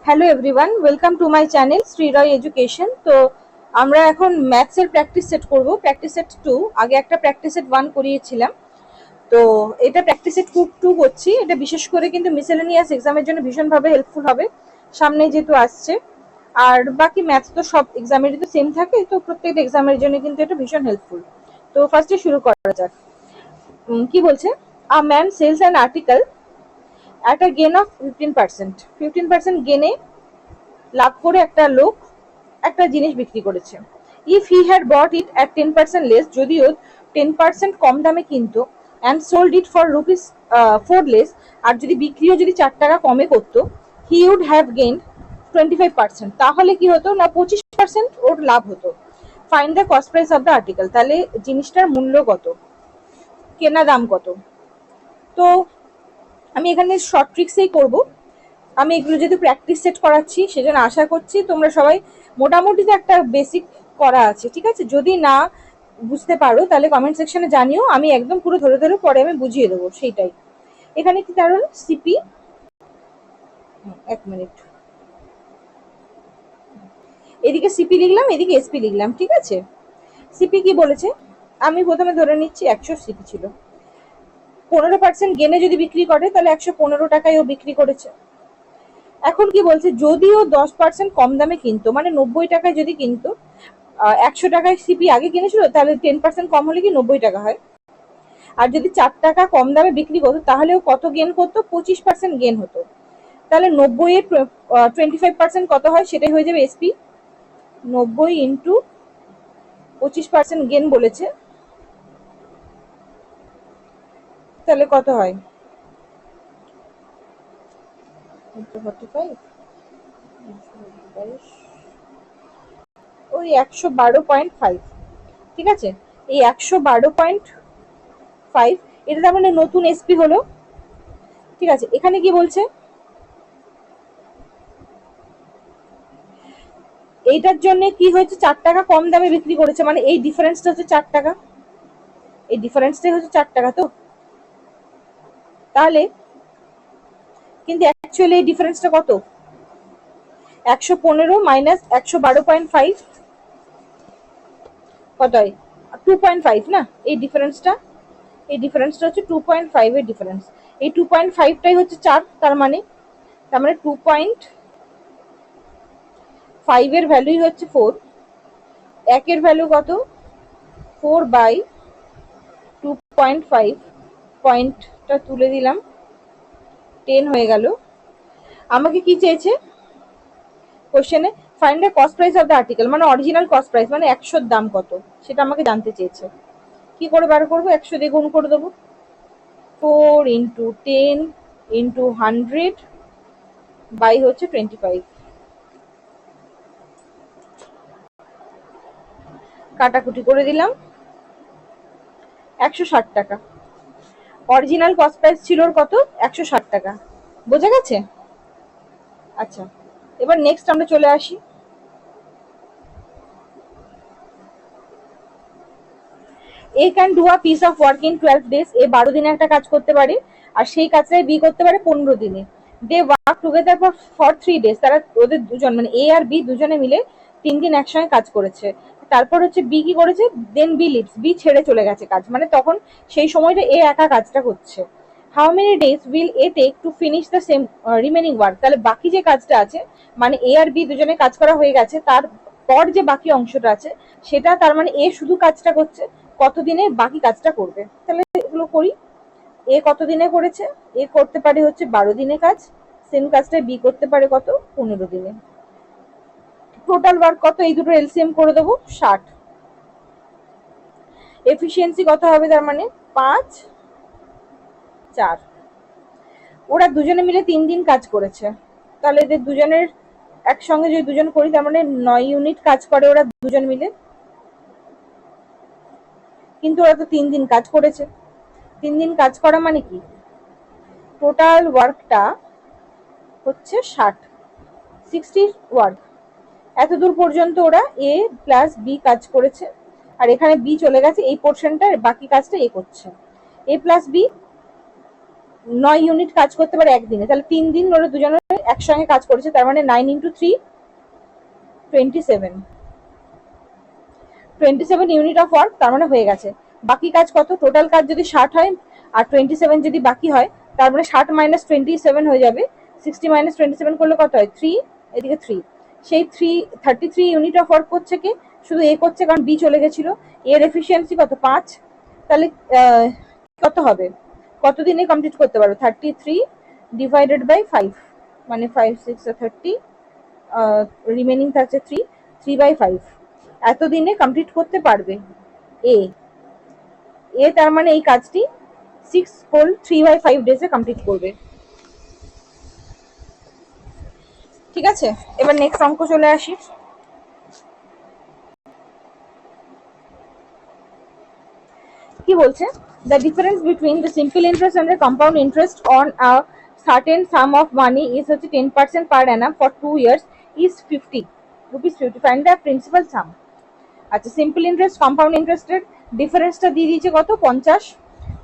Hello everyone, welcome to my channel Shriroy education. তো আমরা এখন ম্যাথসের প্র্যাকটিস সেট করব, প্র্যাকটিস সেট 2। আগে একটা প্র্যাকটিস সেট 1 করিয়েছিলাম, তো এটা প্র্যাকটিস সেট 2 করছি। এটা বিশেষ করে কিন্তু মিসেলেনিয়াস এক্সামের জন্য ভীষণভাবে হেল্পফুল হবে, সামনে যেহেতু আসছে। আর বাকি ম্যাথস তো সব এক্সামেরই তো সেম থাকে, তো প্রত্যেকটা এক্সামের জন্য কিন্তু এটা ভীষণ হেল্পফুল। তো ফার্স্টে শুরু করা যাক। কি বলছে? A man sells an article at a gain of 15%। 15% গেনে লাভ করে একটা লোক একটা জিনিস বিক্রি করেছে। If he had bought it at 10% less, যদিও 10% কম দামে কিনতো, and sold it for rupees 4 less, আর যদি বিক্রিও যদি 4 টাকা কমে করতো, হি উড হ্যাভ গেইনড 25%। তাহলে কি হতো না, 25% ওর লাভ হতো। Find the cost price of the article. তাহলে জিনিসটার মূল্য কত, কেনা দাম কত। তো আমি এখানে শর্ট ট্রিক্সেই করবো। আমি এগুলো যেহেতু প্র্যাকটিস সেট করাচ্ছি, সেজন্য আশা করছি তোমরা সবাই মোটামুটি তো একটা বেসিক করা আছে, ঠিক আছে? যদি না বুঝতে পারো তাহলে কমেন্ট সেকশনে জানিও, আমি একদম পুরো ধরে ধরে পরে আমি বুঝিয়ে দেবো সেইটাই। এখানে কি কারণ সিপি, এক মিনিট, এদিকে সিপি লিখলাম, এদিকে এসপি লিখলাম, ঠিক আছে? সিপি কি বলেছে, আমি প্রথমে ধরে নিচ্ছি 100 সিপি ছিল। 15% গেনে যদি বিক্রি করে তাহলে 115 টাকায় ও বিক্রি করেছে। এখন কি বলছে, যদিও 10% কম দামে কিনতো, মানে 90 টাকায় যদি কিনতো, 100 টাকায় সিপি আগে কিনেছিল, তাহলে 10% কম হলে কি 90 টাকা হয়। আর যদি 4 টাকা কম দামে বিক্রি করতো তাহলেও কত গেন করতো, 25% গেন হতো। তাহলে 90 এর 25% কত হয়, সেটাই হয়ে যাবে এসপি। 90 ইন্টু 25% গেন বলেছে, তাহলে কত হয়, 45, ওই 112.5, ঠিক আছে? এই 112.5, এটা তার মানে নতুন এসপি হলো, ঠিক আছে? এখানে কি বলছে, এইটার জন্য কি হয়েছে, 4 টাকা কম দামে বিক্রি করেছে, মানে এই ডিফারেন্সটা হচ্ছে 4 টাকা, এই ডিফারেন্সটাই হচ্ছে 4 টাকা। তো তাহলে কিন্তু অ্যাকচুয়ালি এই ডিফারেন্সটা কত, 115 মাইনাস 112.5 কত হয়, 2.5 না? এই ডিফারেন্সটা, এই ডিফারেন্সটা হচ্ছে 2.5 এর ডিফারেন্স। এই 2.5টাই হচ্ছে 4, তার মানে 2.5 এর ভ্যালুই হচ্ছে 4। একের ভ্যালু কত, 4/2.5, পয়েন্টটা তুলে দিলাম, 10 হয়ে গেল। আমাকে কি চেয়েছে কোশ্চেনে, find the cost price of the article, মানে অরিজিনাল কস্ট প্রাইস, মানে 100 দাম কত, সেটা আমাকে জানতে চেয়েছে। কি করে বার করবো, 100 দিয়ে গুণ করে দেবো, 4 ইন্টু 10 ইন্টু 100 বাই হচ্ছে 25, কাটাকুটি করে দিলাম, 160 টাকা। অরিজিনাল কস্ট প্রাইস ছিল কত, 160 টাকা। বোঝা গেছে? আচ্ছা, এবার নেক্সট আমরা চলে আসি। A can do a piece of work in 12 days, A 12 দিনে একটা কাজ করতে পারে, আর সেই কাজটাই বি করতে পারে 15 দিনে। They work together for 3 days, তারা ওদের দুজন মানে এ আর বি দুজনে মিলে 3 দিন একসঙ্গে কাজ করেছে। তারপর হচ্ছে বি কি করেছে, দেন বি লিভস, বি ছেড়ে চলে গেছে কাজ, মানে তখন সেই সময়টা এ একা কাজটা করছে। How many days will A take to finish the same remaining work, তাহলে বাকি যে কাজটা আছে, মানে এ আর বি দুজনে কাজ করা হয়ে গেছে, তার পর যে বাকি অংশটা আছে সেটা, তার মানে এ শুধু কাজটা করছে, কতদিনে বাকি কাজটা করবে। তাহলে এগুলো করি। এ কত দিনে করেছে, এ করতে পারে হচ্ছে 12 দিনে কাজ, সেম কাজটা বি করতে পারে কত, 15 দিনে। টোটাল ওয়ার্ক কত, এই দুটো এলসিএম করে দেবো, 60। এফিসিয়েন্সি কত হবে, তার মানে 5/4। ওরা দুজনে মিলে 3 দিন কাজ করেছে, তাহলে এদের দুজনের একসঙ্গে যদি দুজন করি, তার মানে 9 ইউনিট কাজ করে ওরা দুজন মিলে, কিন্তু ওরা তো 3 দিন কাজ করেছে। 3 দিন কাজ করা মানে কি, টোটাল ওয়ার্কটা হচ্ছে 60 ওয়ার্ক। এত দূর পর্যন্ত ওরা এ প্লাস বি কাজ করেছে, আর এখানে বি চলে গেছে, এই পোর্শনটা বাকি কাজটা এ করছে। এ প্লাস বি 9 ইউনিট কাজ করতে পারে একদিনে, তাহলে 3 দিন ওরা দুজনে একসঙ্গে কাজ করেছে, তার মানে 9 ইন্টু 3 27 ইউনিট অফ ওয়ার্ক, তার মানে হয়ে গেছে। বাকি কাজ কত? টোটাল কাজ যদি 60 হয় আর 27 যদি বাকি হয়, তার মানে 60 মাইনাস 27 হয়ে যাবে। 60 মাইনাস 27 করলে কত হয়? 3, এদিকে 3। সেই 33 ইউনিট অফ ওয়ার্ক করছে কে? শুধু এ করছে, কারণ বি চলে গেছিল। এর এফিসিয়েন্সি কত? 5। তাহলে কত হবে? কতদিনে কমপ্লিট করতে পারবে? 33 ডিভাইডেড বাই 5, মানে 5 6 30, রিমেনিং থাকছে 3/5। এতদিনে কমপ্লিট করতে পারবে এ। তার মানে এই কাজটি 6 হোল 3/5 ডেজে কমপ্লিট করবে। ঠিক আছে, এবার নেক্সট অঙ্ক চলে আসি। কি বলছে? The difference between the simple interest and the compound interest on a certain sum of money is হচ্ছে 10% per annum for 2 years is 50 rupees 50। Find the principal sum. আচ্ছা, সিম্পল ইন্টারেস্ট কম্পাউন্ড ইন্টারেস্টের ডিফারেন্সটা দিয়ে দিয়েছে কত? 50।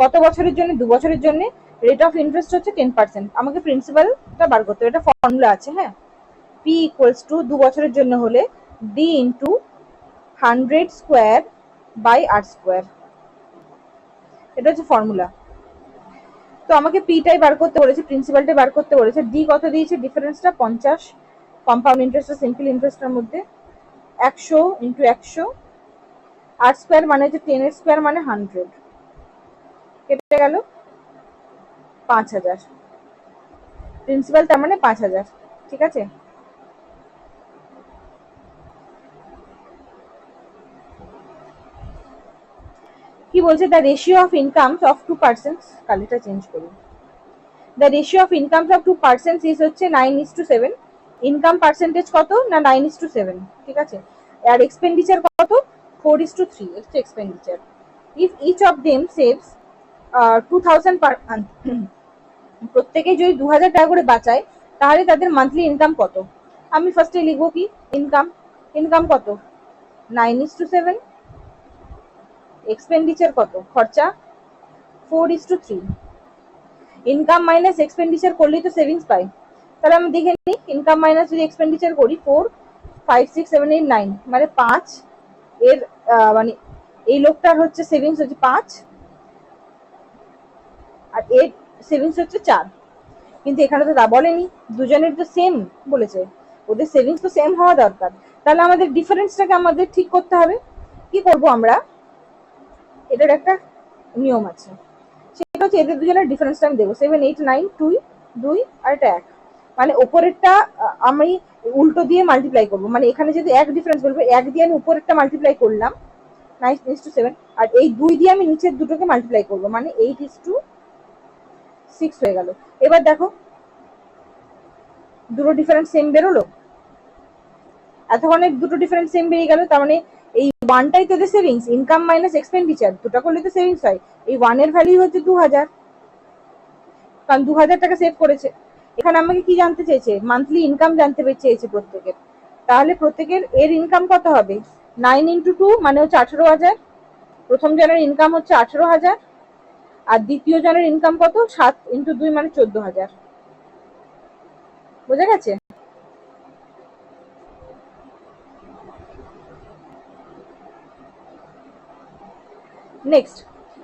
কত বছরের জন্য? 2 বছরের জন্য। রেট অফ ইন্টারেস্ট হচ্ছে 10%। আমাকে প্রিন্সিপালটা বার করতে হবে, এটা ফর্মুলা আছে। হ্যাঁ, পি ইকুয়ালস টু 2 বছরের জন্য হলে D into 100 square by R square, এটা হচ্ছে ফর্মুলা। তো আমাকে পিটাই বার করতে বলেছে, প্রিন্সিপালটাই বার করতে বলেছে। ডি কত দিয়েছে? ডিফারেন্সটা 50, কম্পাউন্ড ইন্টারেস্ট আর সিম্পল ইন্টারেস্টের মধ্যে 100 ইন্টু 100, আর স্কোয়ার মানে হচ্ছে 10 এর স্কোয়ার মানে 100, কেটে গেল 5000। প্রিন্সিপাল তার মানে 5000। ঠিক আছে, কি বলছে? The ratio of incomes of 2 persons, কালিটা চেঞ্জ করি। The ratio of incomes of 2 persons is হচ্ছে 9:7। ইনকাম পার্সেন্টেজ কত? না 9:7। ঠিক আছে, আর এক্সপেন্ডিচার কত? 4:3 হচ্ছে expenditure. If each of them saves 2000 per month, প্রত্যেকেই যদি 2000 টাকা করে বাঁচায়, তাহলে তাদের মান্থলি ইনকাম কত? আমি ফার্স্টে লিখবো কি? ইনকাম। ইনকাম কত? 9:7। এক্সপেন্ডিচার কত? খরচা 4:3। ইনকাম মাইনাস এক্সপেন্ডিচার করলেই তো সেভিংস পাই। তাহলে আমি দেখে নিই, ইনকাম মাইনাস যদি এক্সপেন্ডিচার করি 4 5 6 7 8 9, মানে 5 এর মানে এই লোকটার হচ্ছে সেভিংস হচ্ছে 5 আর এর সেভিংস হচ্ছে 4। কিন্তু এখানে তো তা বলেনি, দুজনের তো সেম বলেছে, ওদের সেভিংস তো সেম হওয়া দরকার। তাহলে আমাদের ডিফারেন্সটাকে আমাদের ঠিক করতে হবে। কি করব আমরা? এটার একটা নিয়ম আছে, সেটা হচ্ছে এদের দুজনের ডিফারেন্সটা আমি দেবো। 7 8 9 2 2 আর এটা 1, মানে ওপরেরটা আমি উল্টো দিয়ে মাল্টিপ্লাই করবো। মানে এখানে যদি 1 ডিফারেন্স বলবো, 1 দিয়ে আমি উপরেরটা মাল্টিপ্লাই করলাম 9:7, আর এই 2 দিয়ে আমি নিচের দুটোকে মাল্টিপ্লাই করবো, মানে 8:6 হয়ে গেল। এবার দেখো দুটো ডিফারেন্স সেম বেরোলো। এতক্ষণে দুটো ডিফারেন্স সেম বেরিয়ে গেল, তার মানে এই ওয়ানটাই তো সেভিংস। ইনকাম মাইনাস এক্সপেন্ডিচার দুটো করলে তো সেভিংস হয়। এই ওয়ানের ভ্যালু হচ্ছে 2000, কারণ 2000 টাকা সেভ করেছে। এখানে আমাকে কি জানতে চেয়েছে? মান্থলি ইনকাম জানতে চেয়েছে প্রত্যেকের। তাহলে প্রত্যেকের এর ইনকাম কত হবে? 9 ইন্টু 2 মানে হচ্ছে 18,000। প্রথম জনের ইনকাম হচ্ছে 18,000, আর দ্বিতীয় জনের ইনকাম কত? 7 ইন্টু 2 মানে 14,000। বোঝা গেছে? Next,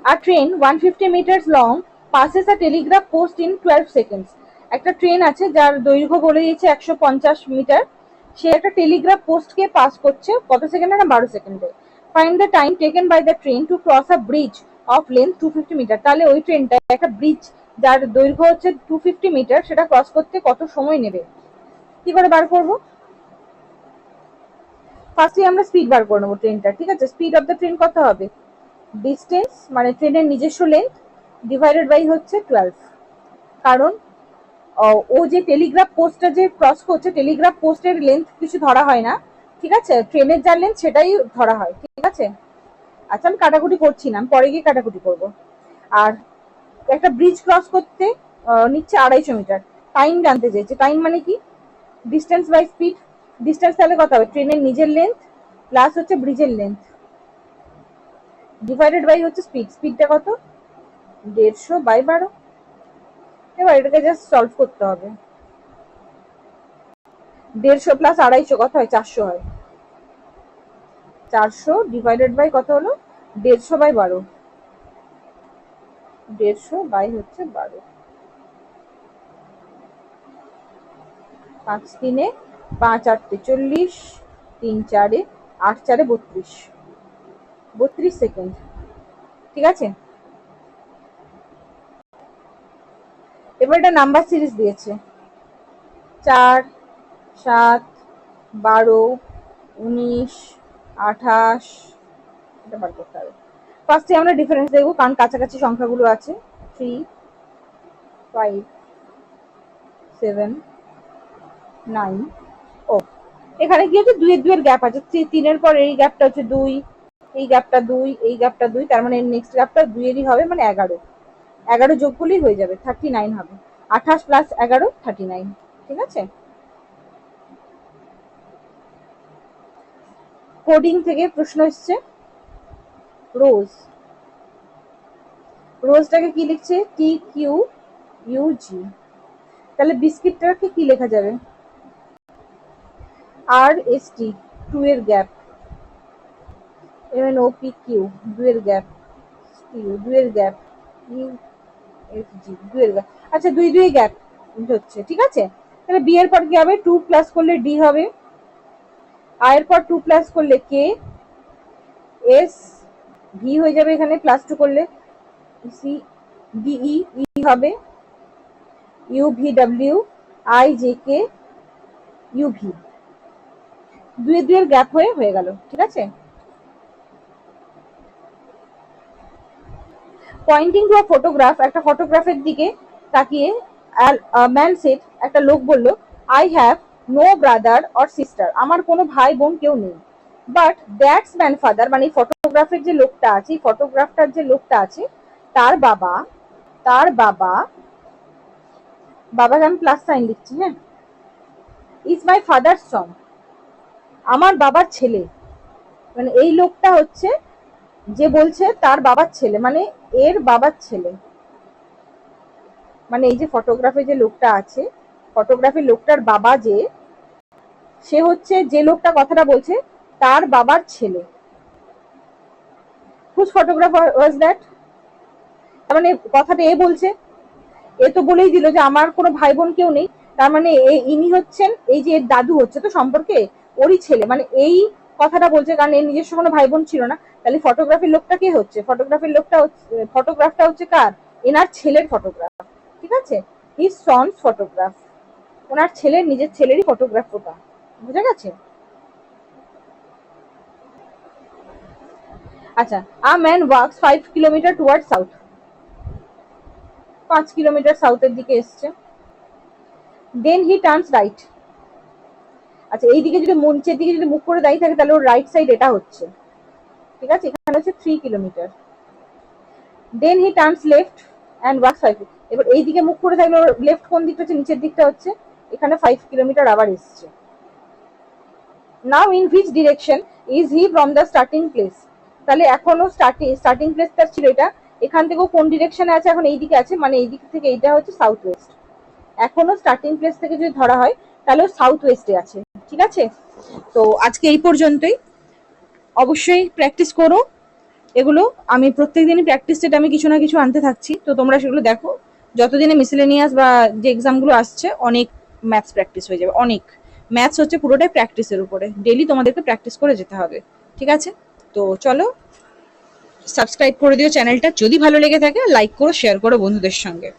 a train 150 meters long passes a telegraph post in 12 seconds. একটা ট্রেন আছে যার দৈর্ঘ্য বলে দিয়েছে 150 মিটার, সে একটা টেলিগ্রাফ পোস্টকে পাস করছে কত সেকেন্ডে? না 12 সেকেন্ডে। Find the time taken by the train to cross a bridge of length 250 metre. তাহলে ওই ট্রেনটা একটা ব্রিজ যার দৈর্ঘ্য হচ্ছে 250 মিটার, সেটা ক্রস করতে কত সময় নেবে? কি করে বার করবো? ফার্স্টে আমরা স্পিড বার করে নেবো ট্রেনটা। ঠিক আছে, স্পিড অফ দ্য ট্রেন কত হবে? ডিস্টেন্স মানে ট্রেনের নিজস্ব লেন্থ ডিভাইডেড বাই হচ্ছে 12। কারণ ও যে টেলিগ্রাফ পোস্টটা যে ক্রস করছে, টেলিগ্রাফ পোস্টের লেন্থ কিছু ধরা হয় না। ঠিক আছে, ট্রেনের যা লেন্থ সেটাই ধরা হয়। ঠিক আছে, আচ্ছা আমি কাটাকুটি করছি না, আমি পরে গিয়ে কাটাকুটি করব। আর একটা ব্রিজ ক্রস করতে নিচ্ছে 250 মিটার। টাইম জানতে চেয়েছে। টাইম মানে কি? Distance by speed. ডিস্টেন্স তাহলে কত হবে? ট্রেনের নিজের লেন্থ প্লাস হচ্ছে ব্রিজের লেন্থ ডিভাইডেড বাই হচ্ছে স্পিড। স্পিডটা কত? 150 বাই 12। এবার এটাকে জাস্ট সলভ করতে হবে। 150 প্লাস 250 কত হয়? 400 হয়। 400 ডিভাইডেড বাই কত হলো? 150 বাই 12। 150 বাই হচ্ছে 12। 5 3 5 8 40, 3 4 8 4 32, 32 সেকেন্ড। ঠিক আছে, এবার এটা নাম্বার সিরিজ দিয়েছে 4 7 12 19 28। এটা বার করতে হবে। ফার্স্টে আমরা ডিফারেন্স দেখবো কারণ কাছাকাছি সংখ্যাগুলো আছে। 3 5 7 9। ও এখানে কি হচ্ছে 2 এর 2 এর গ্যাপ আছে। 3 এর পর এই গ্যাপটা হচ্ছে 2, এই গ্যাপটা 2, এই গ্যাপটা 2, তার মানে নেক্সট গ্যাপটা 2 এরই হবে, মানে 11। 11 যোগ করলেই হয়ে যাবে, 39 হবে। 28 প্লাস 11 39। ঠিক আছে, কোডিং থেকে প্রশ্ন এসছে। রোজ, রোজটাকে কি লিখছে? T Q U G. তাহলে বিস্কিটটাকে কি লেখা যাবে? আর এস টি, 2 এর gap. M O P Q, 2 এর গ্যাপ। কিউ 2 এর গ্যাপ। ইউ এফ জি 2 এর গ্যাপ। আচ্ছা 2 2 গ্যাপ হচ্ছে। ঠিক আছে, তাহলে বি এর পর কি হবে? 2 প্লাস করলে ডি হবে, আই এর পর 2 প্লাস করলে কে, এস ভি হয়ে যাবে এখানে প্লাস 2 করলে, সি ডিই ই হবে, U V W, I J K, U V. 2 এর 2 এর গ্যাপ হয়ে গেল। ঠিক আছে, পয়েন্টিং টু আ ফটোগ্রাফ, একটা ফটোগ্রাফের দিকে তাকিয়ে ম্যান সেড, একটা লোক বলল, I have no brother or sister, আমার কোনো ভাই বোন কেউ নেই। বাট দ্যাটস ম্যান ফাদার, মানে ফটোগ্রাফের যে লোকটা আছে, ফটোগ্রাফটার যে লোকটা আছে, তার বাবা, তার বাবা, বাবাকে আমি প্লাস সাইন লিখছি, হ্যাঁ, ইজ মাই ফাদার সন, আমার বাবার ছেলে। মানে এই লোকটা হচ্ছে যে বলছে তার বাবার ছেলে, মানে এর বাবার ছেলে। মানে এই যে ফটোগ্রাফে যে লোকটা আছে, ফটোগ্রাফির লোকটার বাবা যে, সে হচ্ছে যে লোকটা কথাটা বলছে তার বাবার ছেলে। Whose photographer was that? তার মানে কথাটা এ বলছে, এ তো বলেই দিল যে আমার কোনো ভাই বোন কেউ নেই, তার মানে ইনি হচ্ছেন, এই যে দাদু হচ্ছে তো সম্পর্কে ওরই ছেলে, মানে এই কথাটা বলছে, কারণ এর নিজস্ব কোনো ভাই বোন ছিল না। তাহলে ফটোগ্রাফির লোকটা কে হচ্ছে? ফটোগ্রাফির লোকটা ফটোগ্রাফটা হচ্ছে কার? এনার ছেলের ফটোগ্রাফ। ঠিক আছে, হিজ সনস ফটোগ্রাফ, ওনার ছেলের, নিজের ছেলেরই ফটোগ্রাফ ওটা। বুঝা গেছে? আচ্ছা, a man works 5 kilometre toward south, 5 kilometre সাউথের দিকে এসছে। দেন হি টার্নস রাইট। আচ্ছা এইদিকে যদি মঞ্চের দিকে যদি মুখ করে দাঁড়িয়ে থাকে তাহলে ওর রাইট সাইড এটা হচ্ছে। ঠিক আছে, এখানে হচ্ছে 3 kilometre. Then he turns left and walks 5। এবার এইদিকে মুখ করে থাকলে ওর লেফট কোন দিকটা হচ্ছে? নিচের দিকটা হচ্ছে। এখানে 5 কিলোমিটার আবার এসছে। নাও in which direction is he from the starting place? তাহলে এখনো স্টার্টিং প্লেসটা ছিল এটা, এখান থেকেও কোন ডিরেকশনে আছে? এখন এইদিকে আছে, মানে এই দিক থেকে এইটা হচ্ছে সাউথ ওয়েস্ট। এখনো স্টার্টিং প্লেস থেকে যদি ধরা হয় তাহলে সাউথ ওয়েস্টে আছে। ঠিক আছে, তো আজকে এই পর্যন্তই। অবশ্যই প্র্যাকটিস করো এগুলো। আমি প্রত্যেকদিনই প্র্যাকটিস সেট আমি কিছু না কিছু আনতে থাকছি, তো তোমরা সেগুলো দেখো। যতদিনে মিসেলেনিয়াস বা যে এক্সামগুলো আসছে অনেক ম্যাথস প্র্যাকটিস হয়ে যাবে। অনেক ম্যাথস হচ্ছে পুরোটাই প্র্যাকটিসের উপরে, ডেলি তোমাদেরকে প্র্যাকটিস করে যেতে হবে। ঠিক আছে, তো চলো সাবস্ক্রাইব করে দিও চ্যানেলটা, যদি ভালো লেগে থাকে লাইক করো, শেয়ার করো বন্ধুদের সঙ্গে।